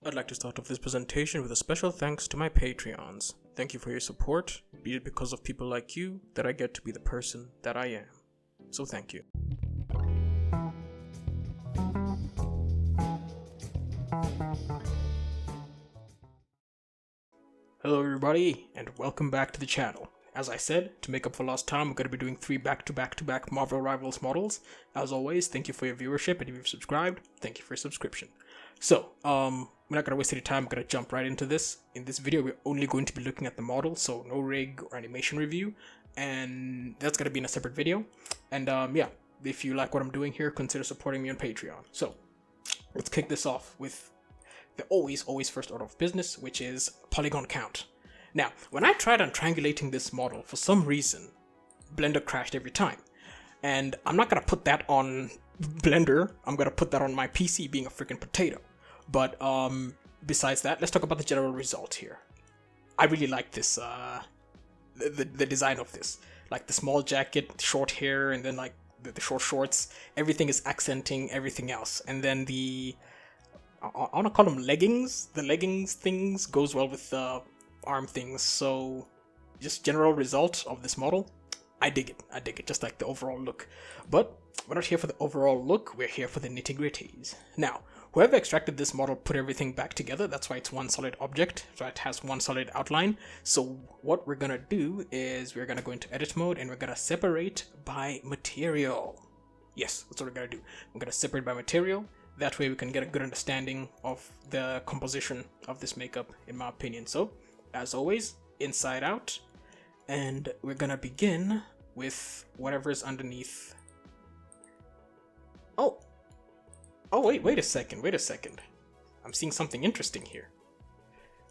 I'd like to start off this presentation with a special thanks to my Patreons. Thank you for your support. Be it because of people like you that I get to be the person that I am. So thank you. Hello everybody, and welcome back to the channel. As I said, to make up for lost time, we're going to be doing 3 back-to-back Marvel Rivals models. As always, thank you for your viewership, and if you've subscribed, thank you for your subscription. So, we're not going to waste any time, I'm going to jump right into this. In this video, we're only going to be looking at the model, so no rig or animation review, and that's going to be in a separate video. And yeah, if you like what I'm doing here, consider supporting me on Patreon. So, let's kick this off with the always first order of business, which is polygon count. Now, when I tried on triangulating this model, for some reason, Blender crashed every time. And I'm not going to put that on Blender, I'm going to put that on my PC being a freaking potato. But besides that, let's talk about the general result here. I really like this, the design of this. Like the small jacket, short hair, and then like the short shorts. Everything is accenting everything else. And then I want to call them leggings. The leggings things goes well with the arm things. So just general result of this model, I dig it, just like the overall look. But we're not here for the overall look, we're here for the nitty-gritties. Now, whoever extracted this model put everything back together, that's why it's one solid object, so it has one solid outline. So what we're gonna do is we're gonna go into edit mode and we're gonna separate by material. Yes, that's what we're gonna do. We're gonna separate by material. That way we can get a good understanding of the composition of this makeup, in my opinion. So, as always, inside out. And we're gonna begin with whatever is underneath. Oh, wait a second. I'm seeing something interesting here.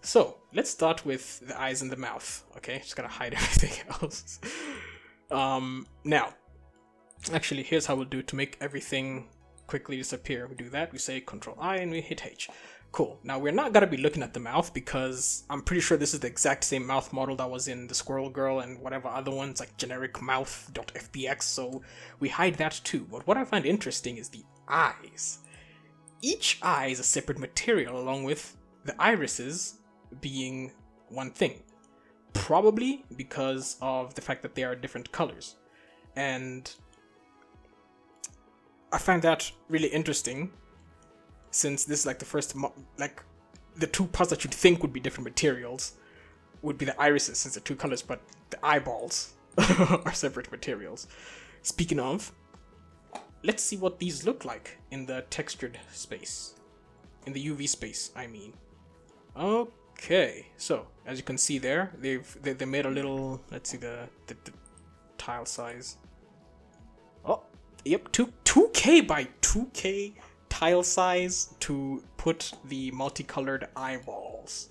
So, let's start with the eyes and the mouth, okay? Just gotta hide everything else. Now, actually, here's how we'll do to make everything quickly disappear. We do that, we say Control I and we hit H. Cool. Now we're not gonna be looking at the mouth because I'm pretty sure this is the exact same mouth model that was in the Squirrel Girl and whatever other ones, like generic mouth.fbx, so we hide that too. But what I find interesting is the eyes. Each eye is a separate material along with the irises being one thing. Probably because of the fact that they are different colors. And I find that really interesting, since this is like the first, like the two parts that you'd think would be different materials would be the irises, since they're two colors, but the eyeballs are separate materials. Speaking of, let's see what these look like in the textured space, in the UV space, I mean. Okay, so as you can see there, they made a little, let's see the tile size. Oh, yep, 2K by 2K tile size to put the multicolored eyeballs.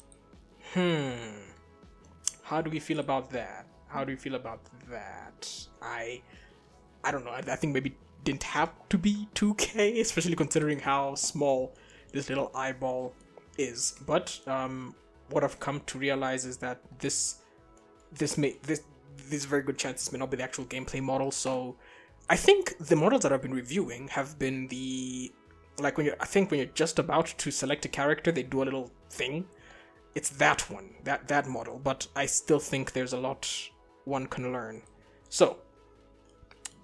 How do we feel about that? I don't know. I think maybe didn't have to be 2K, especially considering how small this little eyeball is. But what I've come to realize is that there's a very good chance this may not be the actual gameplay model. So I think the models that I've been reviewing have been the, like when you're just about to select a character, they do a little thing. It's that one, that model, but I still think there's a lot one can learn. So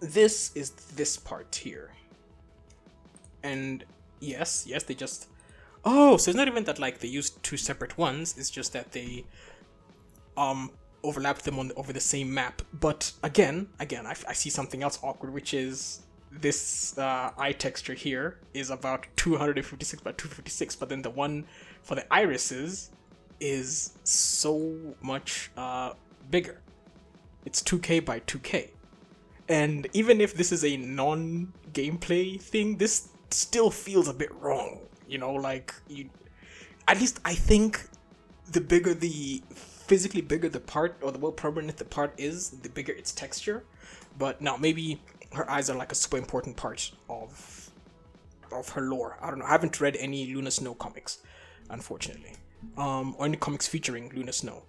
this is this part here. And yes, they just, oh, so it's not even that like they used two separate ones, it's just that they overlapped them over the same map. But again, I see something else awkward, which is this eye texture here is about 256 by 256, but then the one for the irises is so much bigger. It's 2K by 2K. And even if this is a non-gameplay thing, this still feels a bit wrong. You know, like, at least I think the bigger physically bigger the part, or the more permanent the part is, the bigger its texture. But now maybe her eyes are like a super important part of her lore. I don't know. I haven't read any Luna Snow comics, unfortunately, or any comics featuring Luna Snow.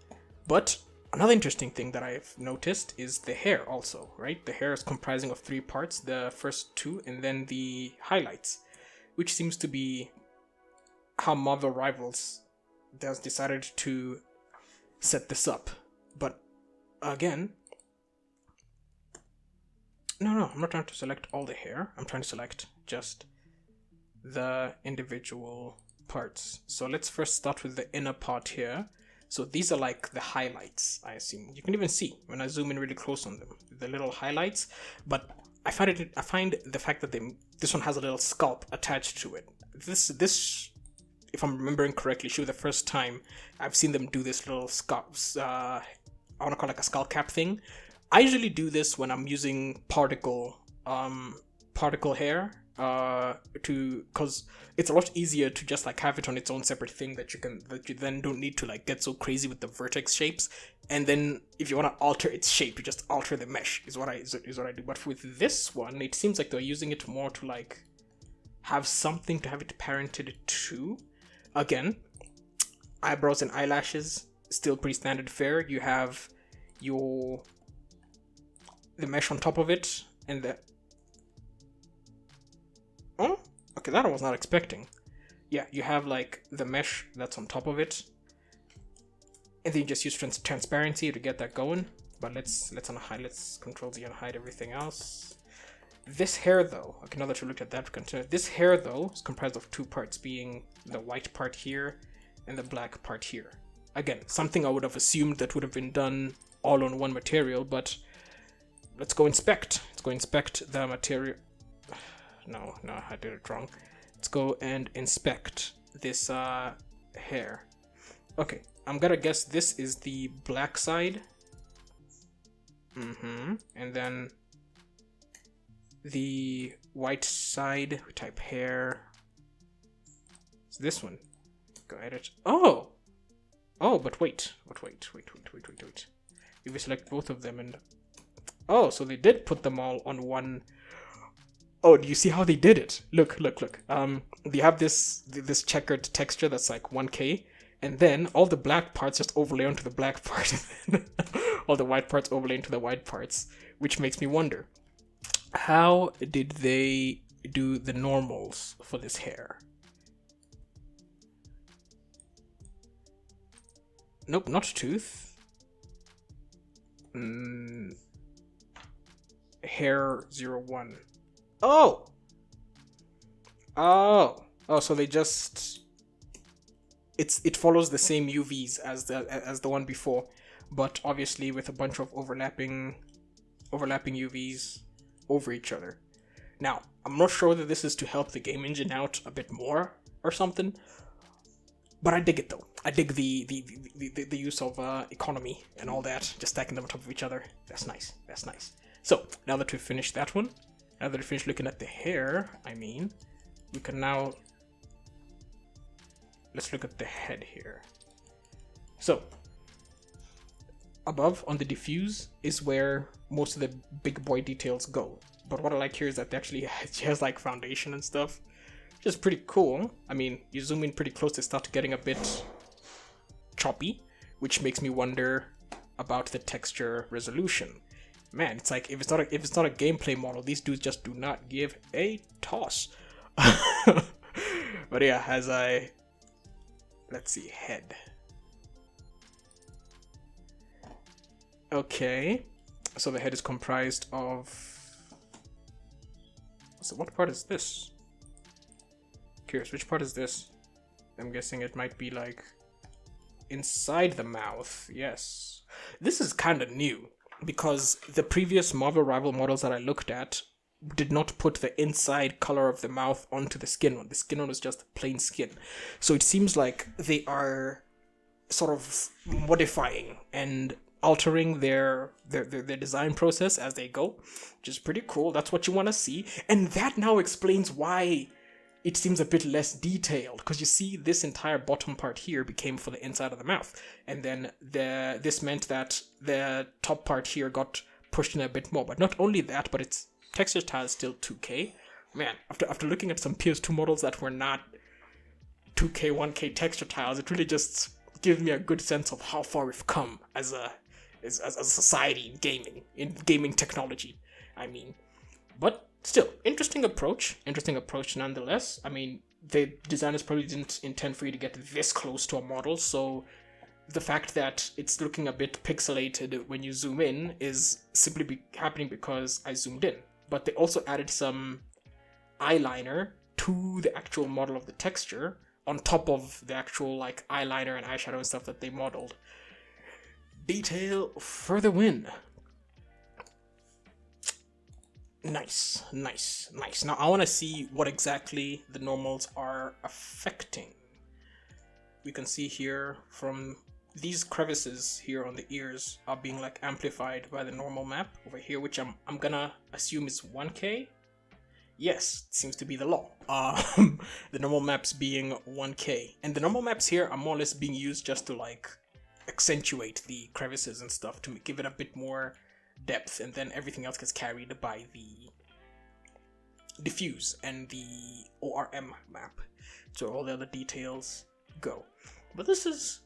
But another interesting thing that I've noticed is the hair also, right? The hair is comprising of 3 parts, the first 2, and then the highlights, which seems to be how Marvel Rivals has decided to set this up. But again, no, I'm not trying to select all the hair. I'm trying to select just the individual parts. So let's first start with the inner part here. So these are like the highlights, I assume. You can even see when I zoom in really close on them, the little highlights. But I find the fact that this one has a little scalp attached to it. This, if I'm remembering correctly, should be the first time I've seen them do this little scalp. I want to call it like a skull cap thing. I usually do this when I'm using particle hair. Because it's a lot easier to just like have it on its own separate thing that you then don't need to like get so crazy with the vertex shapes. And then if you want to alter its shape, you just alter the mesh is what I do. But with this one, it seems like they're using it more to like have something to have it parented to. Again, eyebrows and eyelashes still pretty standard fare. You have the mesh on top of it, and the oh, okay, that I was not expecting. Yeah, you have like the mesh that's on top of it, and then you just use transparency to get that going. But let's unhide. Let's Control Z and hide everything else. This hair though, okay, now that you looked at that, this hair though is comprised of two parts, being the white part here and the black part here. Again, something I would have assumed that would have been done all on one material, but let's go inspect. Let's go inspect the material. No, I did it wrong. Let's go and inspect this hair. Okay, I'm gonna guess this is the black side. And then the white side, we type hair. It's this one. Go edit. Oh, but wait. If we select both of them and oh, so they did put them all on one. Oh, do you see how they did it? Look. They have this checkered texture that's like 1K, and then all the black parts just overlay onto the black part, all the white parts overlay into the white parts, which makes me wonder, how did they do the normals for this hair? Nope, not tooth. Hair 01. Oh, so they just it follows the same UVs as the one before, but obviously with a bunch of overlapping UVs over each other. Now, I'm not sure whether this is to help the game engine out a bit more or something, but I dig it though. I dig the use of economy and all that, just stacking them on top of each other. That's nice. So now that we've finished that one, now that we finished looking at the hair, we can now let's look at the head here. So above on the diffuse is where most of the big boy details go. But what I like here is that she has like foundation and stuff, which is pretty cool. You zoom in pretty close, they start getting a bit choppy, which makes me wonder about the texture resolution. Man, it's like if it's not a gameplay model, these dudes just do not give a toss. But yeah, let's see, head. Okay, so the head is comprised of. So what part is this? Curious, which part is this? I'm guessing it might be like inside the mouth. Yes, this is kind of new, because the previous Marvel Rival models that I looked at did not put the inside color of the mouth onto the skin one. The skin one was just plain skin. So it seems like they are sort of modifying and altering their design process as they go, which is pretty cool. That's what you want to see. And that now explains why it seems a bit less detailed, because you see this entire bottom part here became for the inside of the mouth, and then this meant that the top part here got pushed in a bit more. But not only that, but its texture style is still 2K. Man, after looking at some PS2 models that were not 2K, 1K texture tiles, it really just gives me a good sense of how far we've come as a society in gaming technology. But still, interesting approach nonetheless. the designers probably didn't intend for you to get this close to a model, so the fact that it's looking a bit pixelated when you zoom in is simply happening because I zoomed in. But they also added some eyeliner to the actual model of the texture on top of the actual like eyeliner and eyeshadow and stuff that they modeled. Detail for the win. Nice, nice, nice. Now I want to see what exactly the normals are affecting. We can see here from these crevices here on the ears are being like amplified by the normal map over here, which I'm gonna assume is 1K. Yes, it seems to be the law. The normal maps being 1K, and the normal maps here are more or less being used just to like accentuate the crevices and stuff to give it a bit more depth, and then everything else gets carried by the diffuse and the ORM map. So all the other details go. But this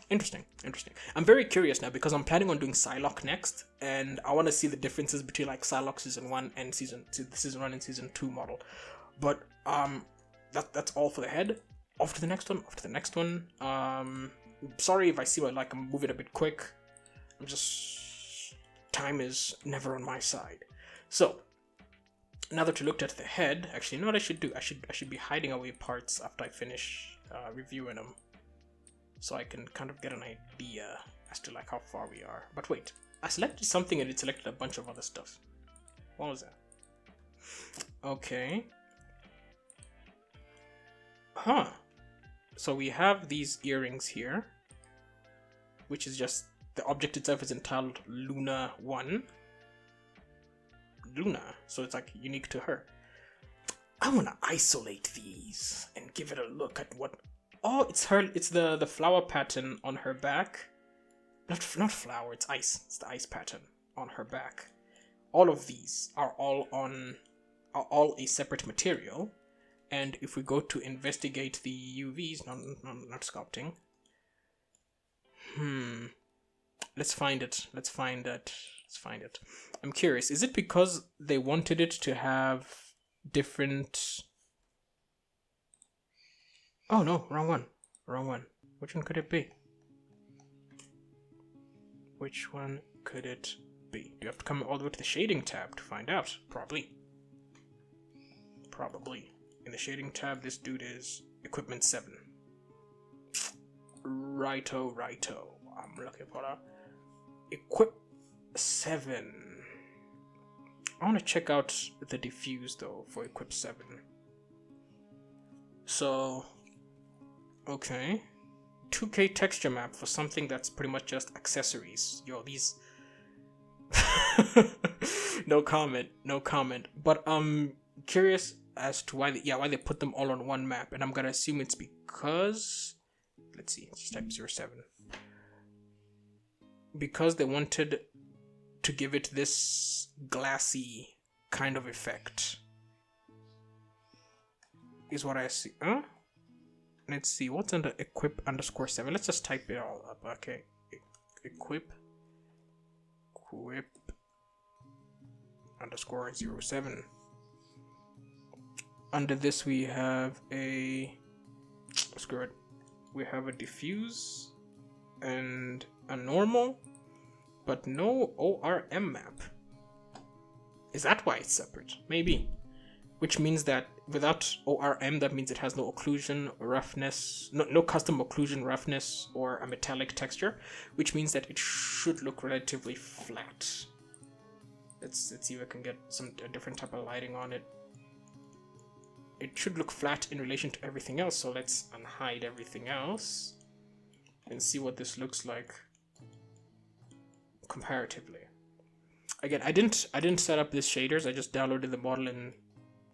interesting. I'm very curious now because I'm planning on doing Psylocke next, and I want to see the differences between like Psylocke season 1 and season 1 and season 2 model. But that's all for the head. Off to the next one. Sorry if I see like I'm moving a bit quick. Time is never on my side. So now that you looked at the head, actually, you know what I should do? I should be hiding away parts after I finish reviewing them, so I can kind of get an idea as to like how far we are. But wait, I selected something and it selected a bunch of other stuff. What was that? Okay. Huh. So we have these earrings here, which is just the object itself is entitled Luna 1. Luna, so it's like unique to her. I want to isolate these and give it a look at what. Oh, it's the flower pattern on her back. Not flower, it's ice. It's the ice pattern on her back. All of these are all a separate material. And if we go to investigate the UVs, not sculpting. Let's find it. I'm curious, is it because they wanted it to have different... Oh no, wrong one. Which one could it be? Do you have to come all the way to the shading tab to find out? Probably. In the shading tab, this dude is equipment 7. Righto. I'm looking for a equip 7. I want to check out the diffuse though for equip 7. So, okay. 2K texture map for something that's pretty much just accessories. Yo, these... No comment. But I'm curious as to why they put them all on one map, and I'm gonna assume it's because... Let's see, let's type 07. Because they wanted to give it this glassy kind of effect. Is what I see. Huh? Let's see, what's under equip _7? Let's just type it all up. Okay. Equip _07. Under this we have a... Screw it. We have a diffuse and a normal, but no ORM map. Is that why it's separate? Maybe. Which means that without ORM, that means it has no occlusion, roughness, no custom occlusion, roughness, or a metallic texture, which means that it should look relatively flat. Let's see if I can get a different type of lighting on it. It should look flat in relation to everything else, so let's unhide everything else and see what this looks like comparatively. Again, I didn't set up these shaders. I just downloaded the model and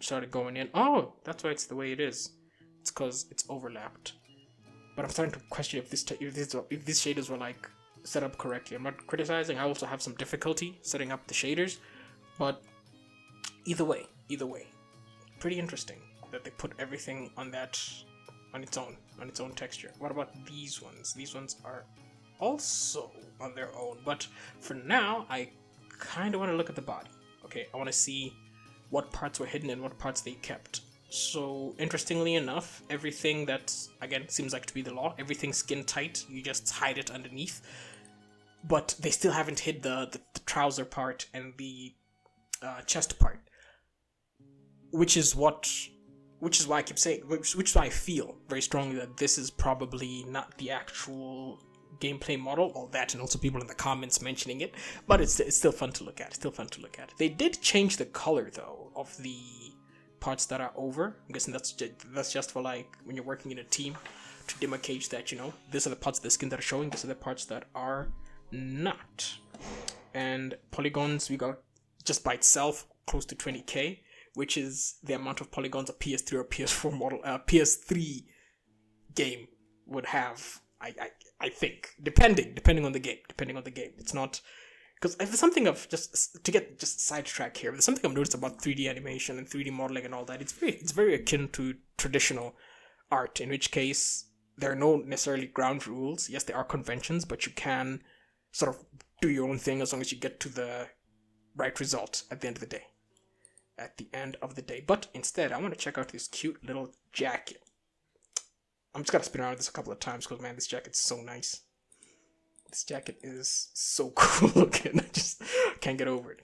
started going in. Oh, that's why it's the way it is. It's because it's overlapped. But I'm starting to question if these shaders were like set up correctly. I'm not criticizing. I also have some difficulty setting up the shaders, but either way, pretty interesting that they put everything on its own texture. What about these ones? These ones are also on their own, but for now I kind of want to look at the body. Okay, I want to see what parts were hidden and what parts they kept. So interestingly enough, everything that again seems like to be the law, everything skin tight, you just hide it underneath. But they still haven't hid the trouser part and the chest part, which is why I keep saying, which is why I feel very strongly that this is probably not the actual gameplay model. All that, and also people in the comments mentioning it, but it's still fun to look at. They did change the color though of the parts that are over. I'm guessing that's just for like when you're working in a team to demarcate that, you know, these are the parts of the skin that are showing, these are the parts that are not. And polygons, we got just by itself close to 20k, which is the amount of polygons a PS3 or PS4 model, PS3 game would have. I think depending on the game, it's not, because there's something of just to get just sidetrack here. There's something I've noticed about 3D animation and 3D modeling and all that. It's very akin to traditional art, in which case there are no necessarily ground rules. Yes, there are conventions, but you can sort of do your own thing as long as you get to the right result at the end of the day. But instead, I want to check out this cute little jacket. I'm just gonna spin around this a couple of times because, man, this jacket's so nice. This jacket is so cool looking. I just can't get over it.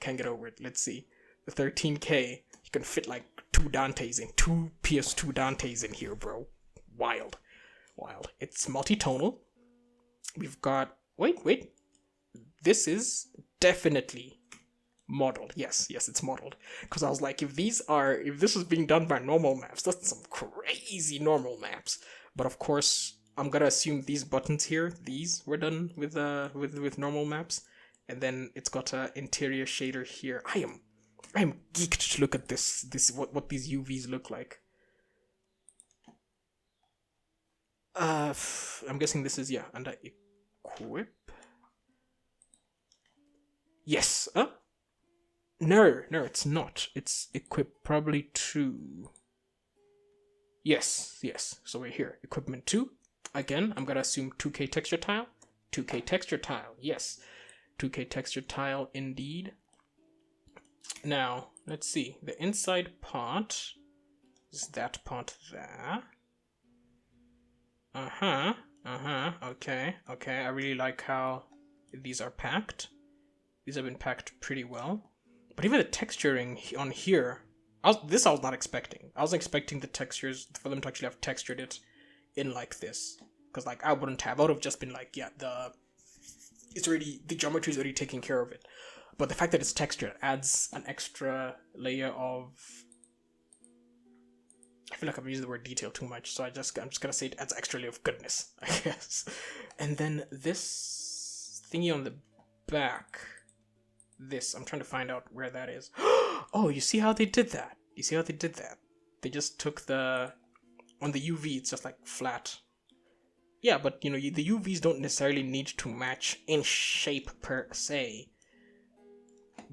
Let's see. The 13k, you can fit like two PS2 Dantes in here, bro. Wild. It's multi-tonal. We've got, wait. This is definitely modeled. Yes, it's modeled. Because I was like, if this was being done by normal maps, that's some crazy normal maps. But of course, I'm gonna assume these buttons here, these were done with normal maps, and then it's got an interior shader here. I am geeked to look at what these UVs look like. I'm guessing this is under equip. Yes. No, it's not. It's equip probably 2. Yes. So we're here. Equipment 2. Again, I'm gonna assume 2K texture tile. 2K texture tile. Yes. 2K texture tile indeed. Now, let's see. The inside part is that part there. Okay. I really like how these are packed. These have been packed pretty well. But even the texturing on here, I was not expecting. I was expecting the textures for them to actually have textured it in like this. Because like I would have just been like, yeah, the geometry is already taking care of it. But the fact that it's textured adds an extra layer of, I feel like I'm using the word detail too much, so I'm just gonna say it adds an extra layer of goodness, I guess. And then this thingy on the back, I'm trying to find out where that is. Oh, you see how they did that? They just took on the UV, it's just like flat. Yeah, but you know, the UVs don't necessarily need to match in shape per se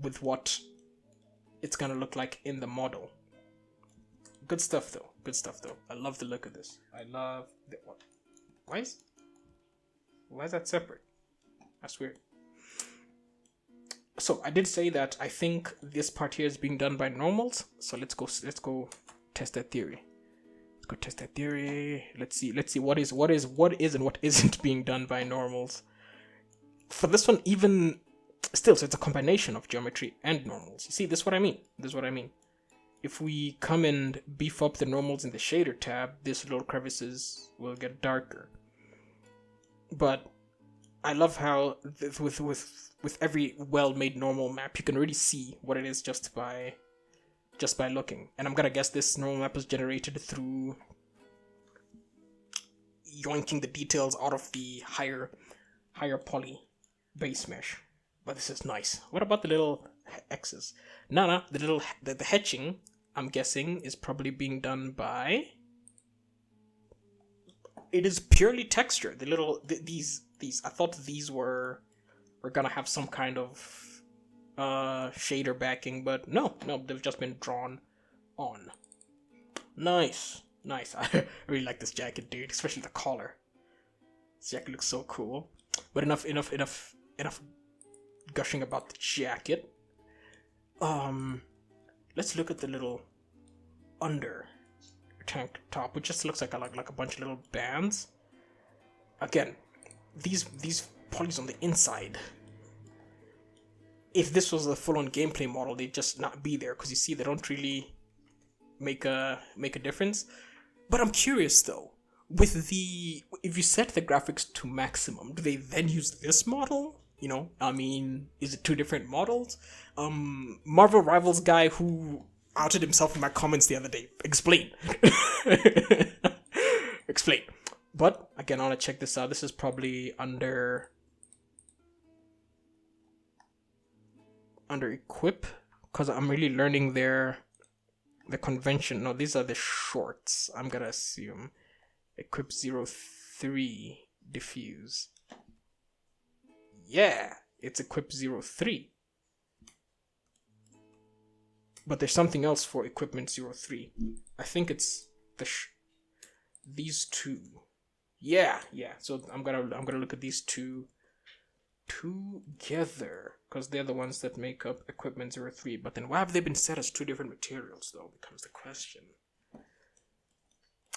with what it's gonna look like in the model. Good stuff though. I love the look of this. What? Why is that separate? That's weird. So I did say that I think this part here is being done by normals. So let's go test that theory. Let's see what is and what isn't being done by normals. For this one, even still, so it's a combination of geometry and normals. You see, this is what I mean. If we come and beef up the normals in the shader tab, these little crevices will get darker. But I love how with every well-made normal map, you can really see what it is just by looking. And I'm gonna guess this normal map was generated through yoinking the details out of the higher poly base mesh. But this is nice. What about the little X's? No, the hatching, I'm guessing, is probably being done by, it is purely texture. These I thought these were gonna have some kind of shader backing, but no, they've just been drawn on. Nice. I really like this jacket, dude, especially the collar. This jacket looks so cool. But enough gushing about the jacket. Let's look at the little under tank top, which just looks like a bunch of little bands. Again, these polys on the inside. If this was a full-on gameplay model, they'd just not be there, because you see they don't really make a difference. But I'm curious though, if you set the graphics to maximum, do they then use this model? You know, I mean, is it two different models? Marvel Rivals guy who outed himself in my comments the other day, explain. Explain. But again, I want to check this out. This is probably under equip, because I'm really learning the convention. No, these are the shorts, I'm gonna assume. Equip 03 diffuse. Yeah, it's equip 03. But there's something else for equipment 03. I think it's these two. Yeah. So I'm gonna look at these two together, because they're the ones that make up equipment 03. But then why have they been set as two different materials though, becomes the question.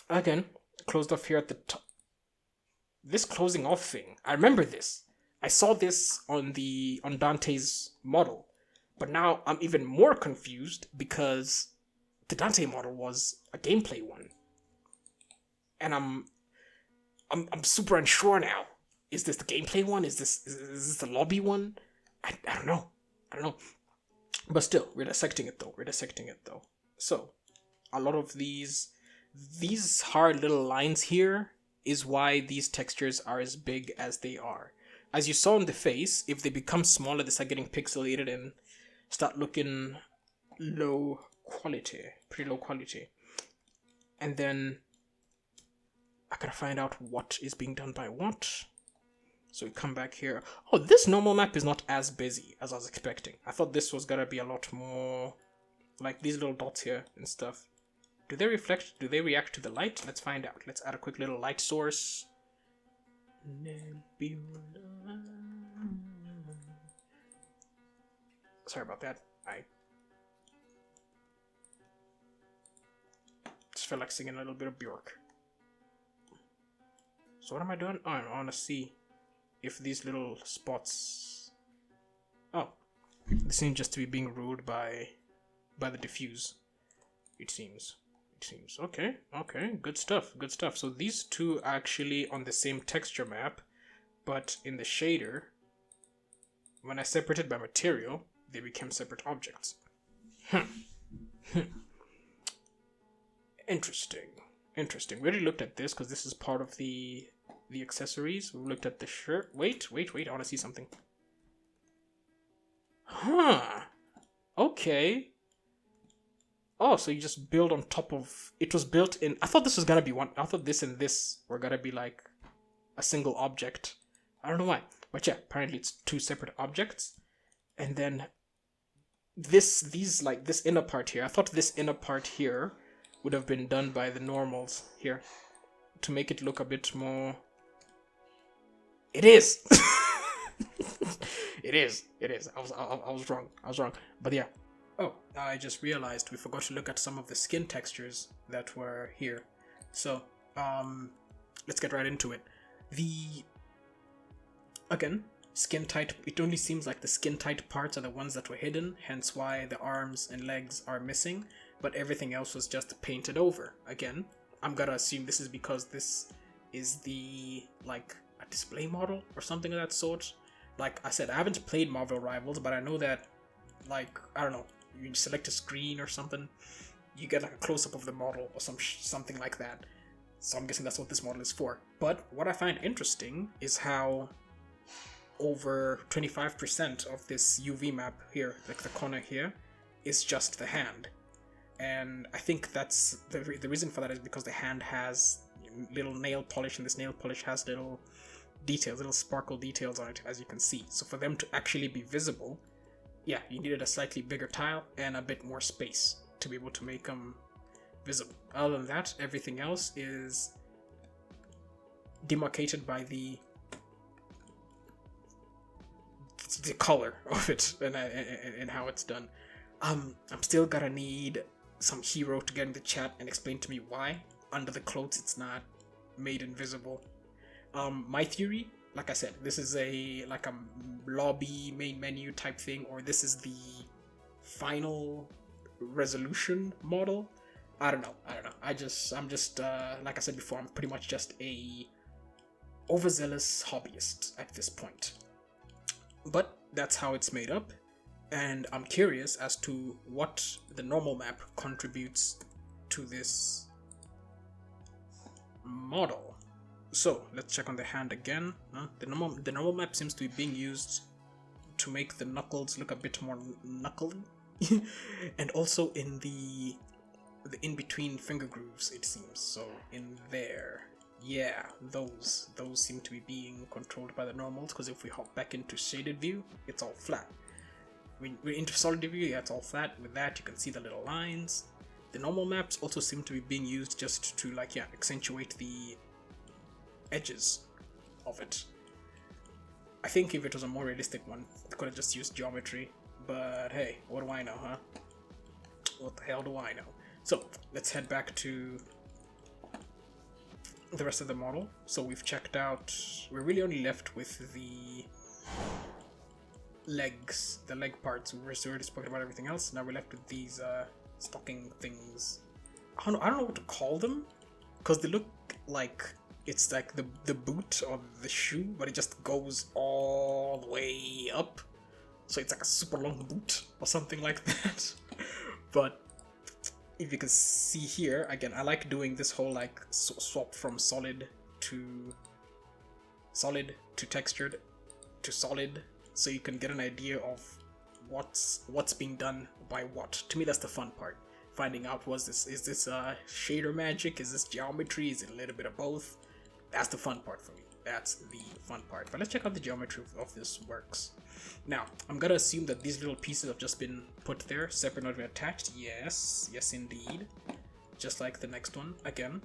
Again, closed off here at the top. This closing off thing, I remember this. I saw this on Dante's model, but now I'm even more confused because the Dante model was a gameplay one, and I'm super unsure now. Is this the gameplay one? Is this the lobby one? I don't know. But still, we're dissecting it though. So, a lot of these hard little lines here is why these textures are as big as they are. As you saw in the face, if they become smaller, they start getting pixelated and start looking pretty low quality. And then I gotta find out what is being done by what. So we come back here. Oh, this normal map is not as busy as I was expecting. I thought this was gonna be a lot more like these little dots here and stuff. Do they reflect? Do they react to the light? Let's find out. Let's add a quick little light source. Sorry about that. I just felt like singing a little bit of Bjork. So what am I doing? Oh, I want to see if these little spots... Oh, they seem just to be being ruled by the diffuse. It seems. Okay, good stuff. So these two are actually on the same texture map, but in the shader, when I separated by material, they became separate objects. Interesting. We already looked at this because this is part of the accessories. We looked at the shirt. Wait, I want to see something. Okay. Oh, so you just build on top of... It was built in... I thought this was gonna be one... I thought this and this were gonna be like a single object. I don't know why. But yeah, apparently it's two separate objects. And then this inner part here. I thought this inner part here would have been done by the normals here to make it look a bit more... It is! It is. I was wrong. But yeah. Oh, I just realized we forgot to look at some of the skin textures that were here. So, let's get right into it. Again, skin tight, it only seems like the skin tight parts are the ones that were hidden, hence why the arms and legs are missing, but everything else was just painted over. Again, I'm gonna assume this is because this is like a display model or something of that sort. Like I said, I haven't played Marvel Rivals, but I know that, like, I don't know, you select a screen or something, you get like a close-up of the model or something like that. So I'm guessing that's what this model is for. But what I find interesting is how over 25% of this UV map here, like the corner here, is just the hand. And I think that's the reason for that is because the hand has little nail polish, and this nail polish has little details, little sparkle details on it, as you can see. So for them to actually be visible, yeah, you needed a slightly bigger tile and a bit more space to be able to make them visible. Other than that, everything else is demarcated by the color of it and how it's done. I'm still gonna need some hero to get in the chat and explain to me why under the clothes it's not made invisible. My theory, like I said, this is a lobby main menu type thing, or this is the final resolution model. I don't know. I'm just like I said before, I'm pretty much just a overzealous hobbyist at this point. But that's how it's made up, and I'm curious as to what the normal map contributes to this model. So let's check on the hand again. The normal map seems to be being used to make the knuckles look a bit more knuckly, and also in the in-between finger grooves, it seems. So in there, yeah, those seem to be being controlled by the normals, because if we hop back into shaded view, it's all flat. We're into solid view, yeah, it's all flat. With that, you can see the little lines. The normal maps also seem to be being used just to, like, yeah, accentuate the edges of it. I think if it was a more realistic one, they could have just used geometry, but hey, what do I know, huh? What the hell do I know? So let's head back to the rest of the model. So we've checked out, we're really only left with the legs, the leg parts. We've already spoken about everything else. Now we're left with these stocking things. I don't know what to call them, because they look like it's like the boot or the shoe, but it just goes all the way up. So it's like a super long boot or something like that. But if you can see here, again, I like doing this whole like swap from solid to textured to solid, so you can get an idea of what's being done by what. To me, that's the fun part. Finding out, is this shader magic? Is this geometry? Is it a little bit of both? That's the fun part for me. That's the fun part. But let's check out the geometry of this works. Now, I'm gonna assume that these little pieces have just been put there, separate, not even attached. Yes, indeed. Just like the next one. Again,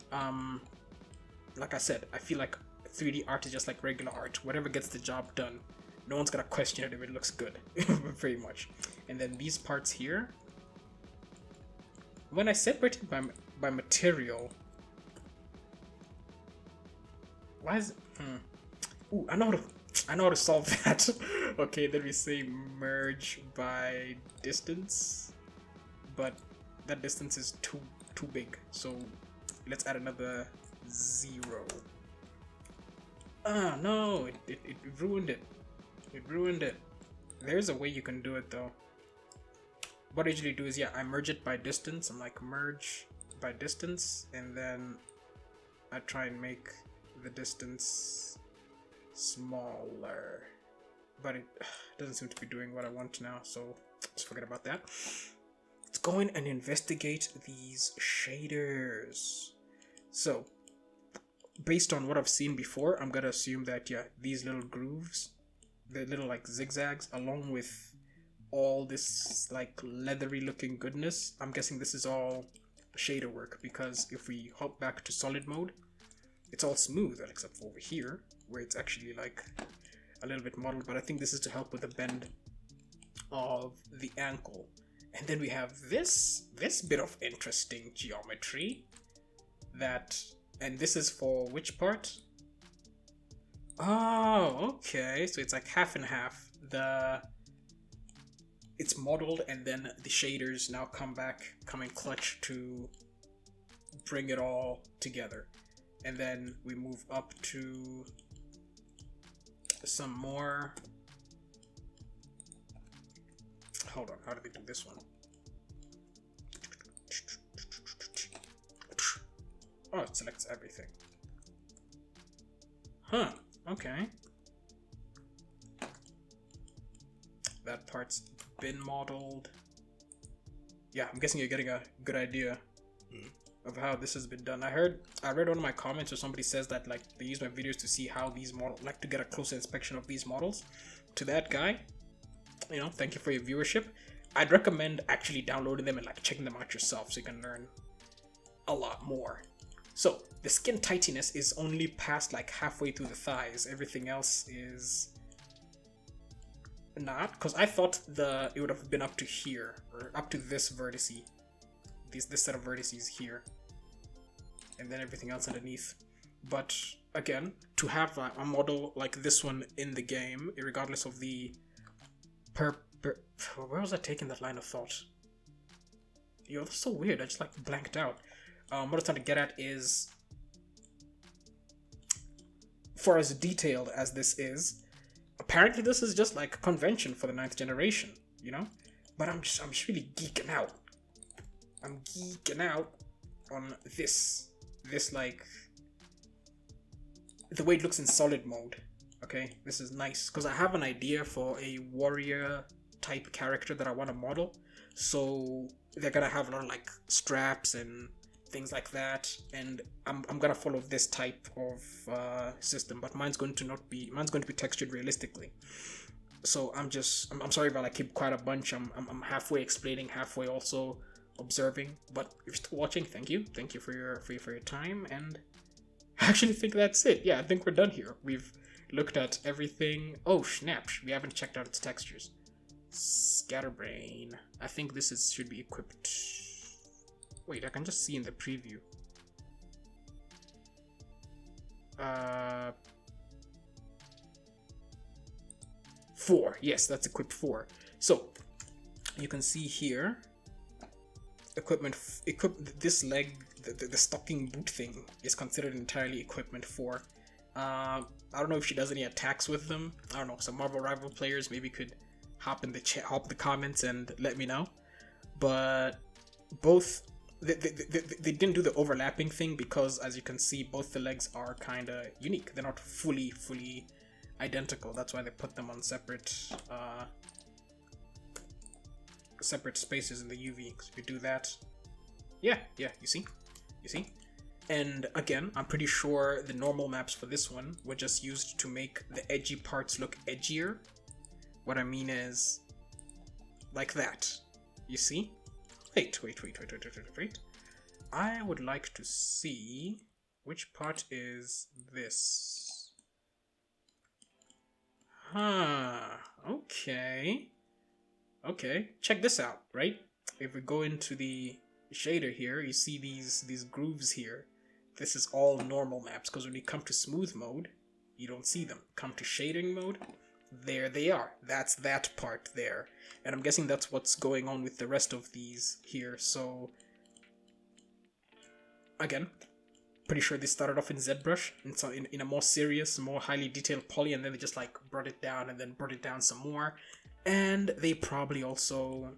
like I said, I feel like 3D art is just like regular art. Whatever gets the job done, no one's gonna question it if it looks good. Very much. And then these parts here, when I separate it by material, why is it? Ooh, I know how to solve that. Okay, then we say merge by distance, but that distance is too big. So let's add another 0. Ah, no, it ruined it. It ruined it. There's a way you can do it though. What I usually do is, yeah, I merge it by distance. I'm like merge by distance, and then I try and make the distance smaller, but it doesn't seem to be doing what I want now, so let's forget about that. Let's go in and investigate these shaders. So based on what I've seen before, I'm gonna assume that, yeah, these little grooves, the little like zigzags, along with all this like leathery looking goodness, I'm guessing this is all shader work, because if we hop back to solid mode, it's all smooth except for over here where it's actually like a little bit modeled. But I think this is to help with the bend of the ankle. And then we have this bit of interesting geometry that, and this is for which part? Oh, okay, so it's like half and half. It's modeled, and then the shaders now come in clutch to bring it all together. And then we move up to some more. Hold on, how do they do this one? Oh, it selects everything. Huh, okay. That part's been modeled. Yeah, I'm guessing you're getting a good idea of how this has been done. I read one of my comments where somebody says that like they use my videos to see how these models, like to get a closer inspection of these models. To that guy, you know, thank you for your viewership. I'd recommend actually downloading them and like checking them out yourself so you can learn a lot more. So the skin tightness is only past like halfway through the thighs. Everything else is not, because I thought it would have been up to here, or up to this vertice, this set of vertices here, and then everything else underneath. But again, to have a model like this one in the game, regardless of the where was I taking that line of thought? Yo, that's so weird. I just like blanked out. What I'm trying to get at is, for as detailed as this is, apparently this is just like a convention for the 9th generation, you know? But I'm just really geeking out. I'm geeking out on this like, the way it looks in solid mode. Okay, this is nice because I have an idea for a warrior type character that I want to model. So they're gonna have a lot of like straps and things like that, and I'm gonna follow this type of system, but mine's going to be textured realistically. So I'm sorry if I like keep quite a bunch. I'm halfway explaining, halfway also observing. But if you're still watching, thank you for your time. And I actually think that's it. Yeah, I think we're done here. We've looked at everything. Oh snap! We haven't checked out its textures. Scatterbrain. I think this should be equipped. Wait, I can just see in the preview. 4. Yes, that's equipped 4. So you can see here, this leg, the stocking boot thing is considered entirely equipment 4. I don't know if she does any attacks with them. I don't know. Some Marvel Rival players maybe could hop in the comments and let me know. But both they didn't do the overlapping thing because, as you can see, both the legs are kind of unique. They're not fully identical. That's why they put them on separate spaces in the UV. So if you do that, yeah, you see. And again, I'm pretty sure the normal maps for this one were just used to make the edgy parts look edgier. What I mean is, like that. You see? Wait. I would like to see which part is this. Okay. Check this out, right? If we go into the shader here, you see these grooves here. This is all normal maps, because when you come to smooth mode, you don't see them. Come to shading mode, there they are. That's that part there. And I'm guessing that's what's going on with the rest of these here. So again, pretty sure they started off in ZBrush in a more serious, more highly detailed poly, and then they just like brought it down and then brought it down some more. And they probably also,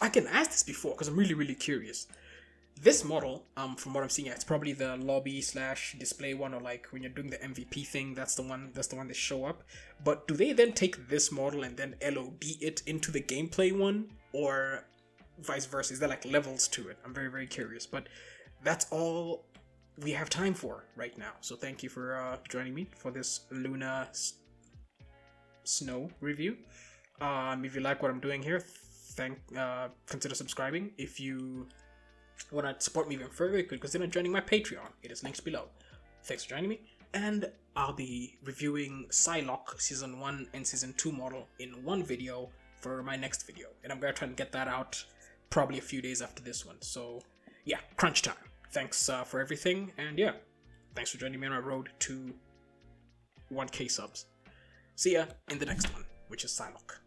I can ask this before because I'm really curious. This model, from what I'm seeing, it's probably the lobby / display one, or like when you're doing the MVP thing, that's the one that show up. But do they then take this model and then LOD it into the gameplay one, or vice versa? Is there like levels to it? I'm very curious. But that's all we have time for right now. So thank you for joining me for this Luna Snow review. If you like what I'm doing here, consider subscribing. If you want to support me even further, you could consider joining my Patreon. It is linked below. Thanks for joining me, and I'll be reviewing Psylocke Season 1 and Season 2 model in one video for my next video, and I'm going to try and get that out probably a few days after this one. So yeah, crunch time. Thanks for everything, and yeah, thanks for joining me on my road to 1K subs. See ya in the next one, which is Psylocke.